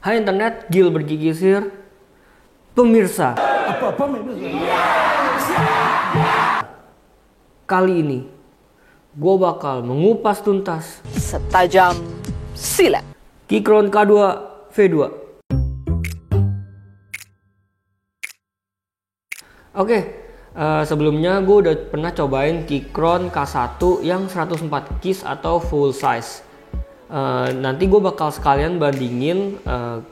Hai internet, Gilbert Gigisir. Pemirsa, kali ini gue bakal mengupas tuntas setajam silet Keychron K2 V2. Oke, sebelumnya gue udah pernah cobain Keychron K1 yang 104 keys atau full size. Nanti gue bakal sekalian bandingin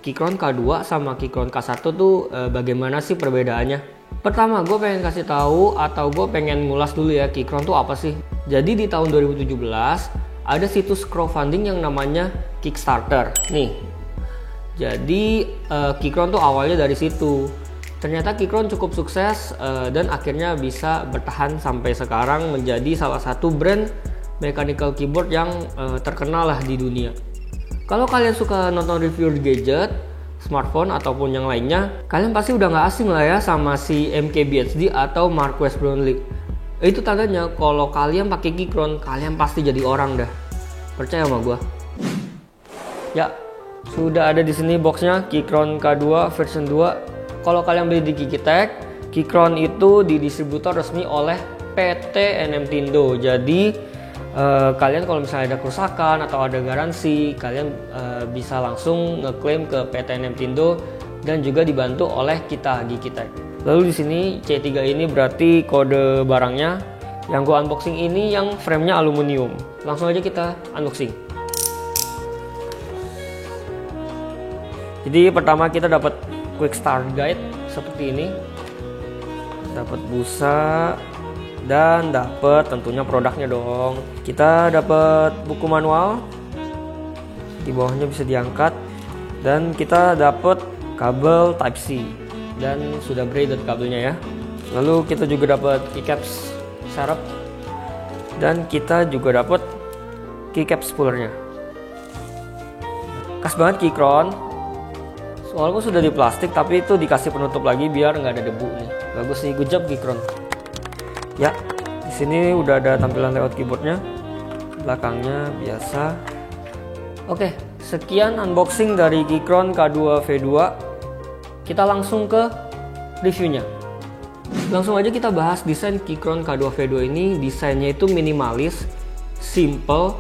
Keychron K2 sama Keychron K1 tuh bagaimana sih perbedaannya. Pertama, gue pengen kasih tahu atau gue pengen ngulas dulu ya Keychron tuh apa sih. Jadi di tahun 2017 ada situs crowdfunding yang namanya Kickstarter. Nih, jadi Keychron tuh awalnya dari situ. Ternyata Keychron cukup sukses dan akhirnya bisa bertahan sampai sekarang menjadi salah satu brand mechanical keyboard yang terkenal lah di dunia. Kalau kalian suka nonton review gadget, smartphone ataupun yang lainnya, kalian pasti udah nggak asing lah ya sama si MKBHD atau Marques Brownlee. Itu tandanya kalau kalian pakai Keychron, kalian pasti jadi orang dah. Percaya sama gua. Ya, sudah ada di sini boxnya Keychron K2 version 2. Kalau kalian beli di Kikitech, Keychron itu didistributor resmi oleh PT NMtindo. Jadi kalian kalau misalnya ada kerusakan atau ada garansi, kalian bisa langsung ngeklaim ke PT NMtindo dan juga dibantu oleh kita Kikitech. Lalu di sini C3 ini berarti kode barangnya. Yang gua unboxing ini yang framenya aluminium. Langsung aja kita unboxing. Jadi pertama kita dapat quick start guide seperti ini. Dapat busa dan dapat tentunya produknya dong. Kita dapat buku manual, di bawahnya bisa diangkat, dan kita dapat kabel Type C dan sudah braided kabelnya ya. Lalu kita juga dapat keycaps serep dan kita juga dapat keycaps spoolernya. Khas banget Keychron. Walaupun sudah di plastik tapi itu dikasih penutup lagi biar nggak ada debu nih. Bagus nih, good job Keychron. Ya, di sini udah ada tampilan layout keyboardnya, belakangnya biasa. Oke, sekian unboxing dari Keychron K2 V2. Kita langsung ke reviewnya. Langsung aja kita bahas desain Keychron K2 V2 ini. Desainnya itu minimalis, simple,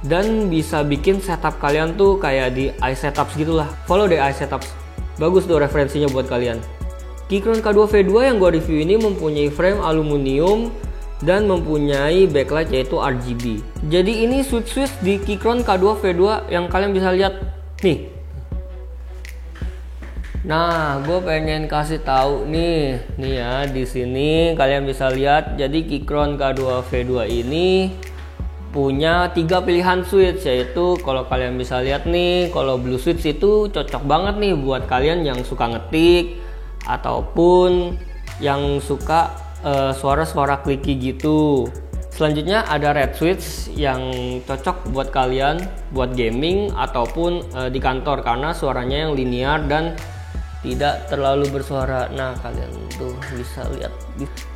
dan bisa bikin setup kalian tuh kayak di iSetups gitulah. Follow deh iSetups, bagus tuh referensinya buat kalian. Keychron K2 V2 yang gue review ini mempunyai frame aluminium dan mempunyai backlight yaitu RGB. Jadi ini switch di Keychron K2 V2 yang kalian bisa lihat nih. Nah, gue pengen kasih tahu nih ya di sini kalian bisa lihat. Jadi Keychron K2 V2 ini punya 3 pilihan switch, yaitu kalau kalian bisa lihat nih, kalau blue switch itu cocok banget nih buat kalian yang suka ngetik ataupun yang suka suara-suara clicky gitu. Selanjutnya ada red switch yang cocok buat kalian buat gaming ataupun di kantor karena suaranya yang linear dan tidak terlalu bersuara. Nah, kalian tuh bisa lihat.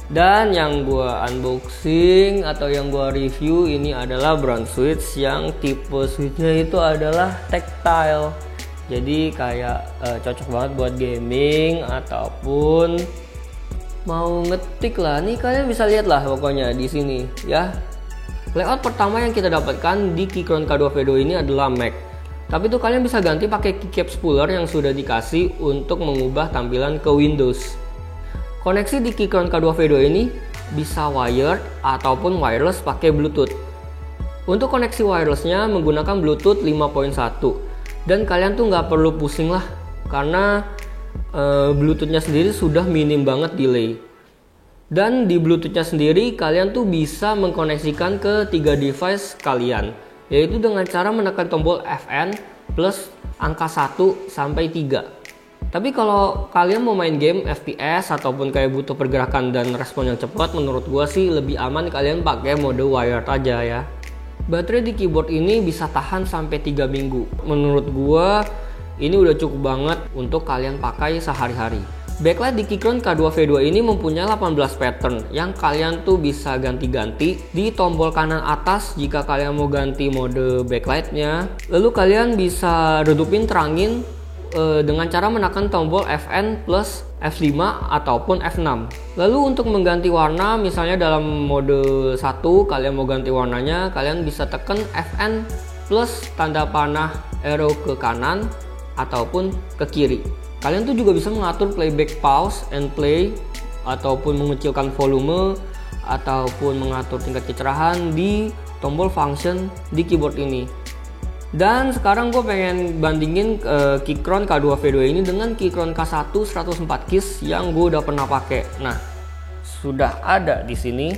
Dan yang gua unboxing atau yang gua review ini adalah brown switch yang tipe switchnya itu adalah tactile. Jadi kayak cocok banget buat gaming ataupun mau ngetik lah. Nih kalian bisa lihat lah pokoknya di sini ya. Layout pertama yang kita dapatkan di Keychron K2 V2 ini adalah Mac. Tapi tuh kalian bisa ganti pakai keycap spooler yang sudah dikasih untuk mengubah tampilan ke Windows. Koneksi di Keychron K2 V2 ini bisa wired ataupun wireless pakai Bluetooth. Untuk koneksi wirelessnya menggunakan Bluetooth 5.1. Dan kalian tuh nggak perlu pusing lah karena Bluetoothnya sendiri sudah minim banget delay. Dan di Bluetoothnya sendiri kalian tuh bisa mengkoneksikan ke 3 device kalian, yaitu dengan cara menekan tombol Fn plus angka 1 sampai 3. Tapi kalau kalian mau main game FPS ataupun kayak butuh pergerakan dan respon yang cepat, menurut gua sih lebih aman kalian pakai mode wired aja ya. Baterai di keyboard ini bisa tahan sampai 3 minggu. Menurut gua ini udah cukup banget untuk kalian pakai sehari-hari. Backlight di Keychron K2 V2 ini mempunyai 18 pattern yang kalian tuh bisa ganti-ganti di tombol kanan atas jika kalian mau ganti mode backlightnya. Lalu kalian bisa redupin terangin dengan cara menekan tombol Fn plus F5 ataupun F6. Lalu untuk mengganti warna, misalnya dalam mode 1 kalian mau ganti warnanya, kalian bisa tekan Fn plus tanda panah arrow ke kanan ataupun ke kiri. Kalian tuh juga bisa mengatur playback, pause, and play, ataupun mengecilkan volume, ataupun mengatur tingkat kecerahan di tombol function di keyboard ini. Dan sekarang gue pengen bandingin Keychron K2V2 ini dengan Keychron K1 104 keys yang gue udah pernah pakai. Nah, sudah ada di sini.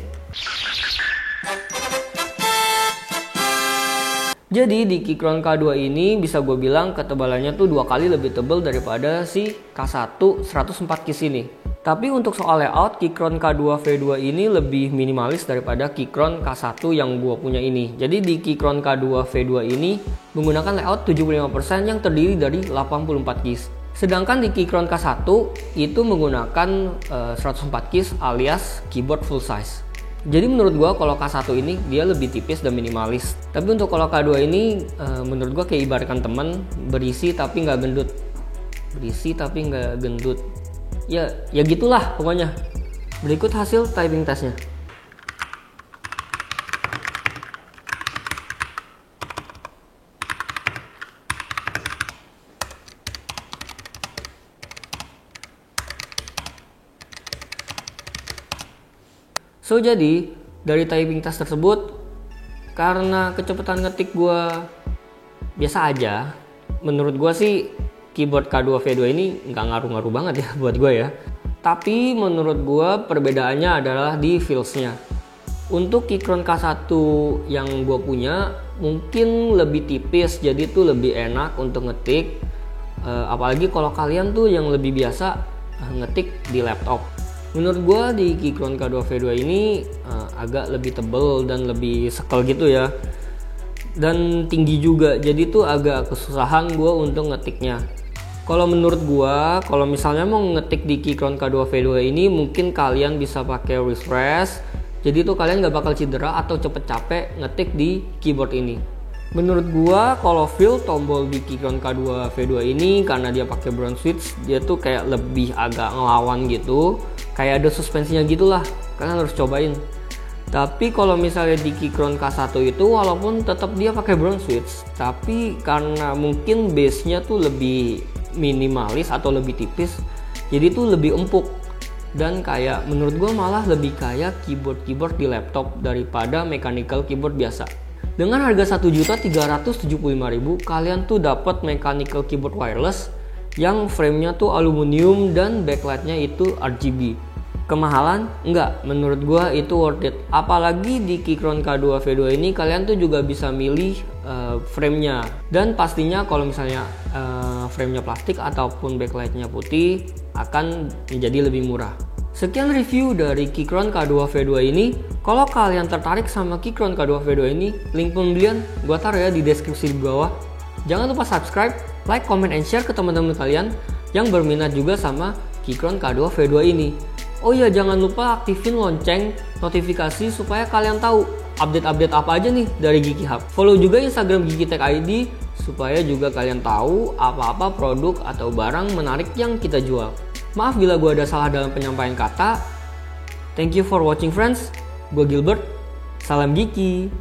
Jadi di Keychron K2 ini bisa gue bilang ketebalannya tuh 2 kali lebih tebal daripada si K1 104 keys ini. Tapi untuk soal layout, Keychron K2V2 ini lebih minimalis daripada Keychron K1 yang gue punya ini. Jadi di Keychron K2V2 ini menggunakan layout 75% yang terdiri dari 84 keys. Sedangkan di Keychron K1 itu menggunakan 104 keys alias keyboard full size. Jadi menurut gue kalau K1 ini dia lebih tipis dan minimalis. Tapi untuk kalau K2 ini menurut gue kayak ibaratkan temen, berisi tapi nggak gendut. Berisi tapi nggak gendut. Ya gitulah pokoknya. Berikut hasil typing testnya. So jadi dari typing test tersebut, karena kecepatan ngetik gue biasa aja, menurut gue sih keyboard K2V2 ini nggak ngaruh-ngaruh banget ya buat gue ya. Tapi menurut gue perbedaannya adalah di feelsnya. Untuk Keychron K1 yang gue punya mungkin lebih tipis, jadi tuh lebih enak untuk ngetik. Apalagi kalau kalian tuh yang lebih biasa ngetik di laptop. Menurut gue di Keychron K2V2 ini agak lebih tebel dan lebih sekel gitu ya. Dan tinggi juga, jadi tuh agak kesusahan gue untuk ngetiknya. Kalau menurut gua, kalau misalnya mau ngetik di Keychron K2V2 ini mungkin kalian bisa pakai wrist rest. Jadi tuh kalian gak bakal cedera atau cepet capek ngetik di keyboard ini. Menurut gua kalau feel tombol di Keychron K2V2 ini karena dia pakai brown switch, dia tuh kayak lebih agak ngelawan gitu. Kayak ada suspensinya gitulah. Kalian harus cobain. Tapi kalau misalnya di Keychron K1 itu walaupun tetap dia pakai brown switch, tapi karena mungkin base-nya tuh lebih minimalis atau lebih tipis, jadi tuh lebih empuk dan kayak menurut gue malah lebih kayak keyboard di laptop daripada mechanical keyboard biasa. Dengan harga 1.375.000 kalian tuh dapat mechanical keyboard wireless yang framenya tuh aluminium dan backlightnya itu RGB. Kemahalan? Enggak, menurut gua itu worth it. Apalagi di Keychron K2V2 ini kalian tuh juga bisa milih framenya. Dan pastinya kalau misalnya framenya plastik ataupun backlightnya putih akan menjadi lebih murah. Sekian review dari Keychron K2V2 ini. Kalau kalian tertarik sama Keychron K2V2 ini, link pembelian gua taruh ya di deskripsi di bawah. Jangan lupa subscribe, like, comment, and share ke teman-teman kalian yang berminat juga sama Keychron K2V2 ini. Oh iya, jangan lupa aktifin lonceng notifikasi supaya kalian tahu update-update apa aja nih dari Geeky Hub. Follow juga Instagram Geeky Tech ID supaya juga kalian tahu apa-apa produk atau barang menarik yang kita jual. Maaf bila gue ada salah dalam penyampaian kata. Thank you for watching friends. Gue Gilbert. Salam Geeky.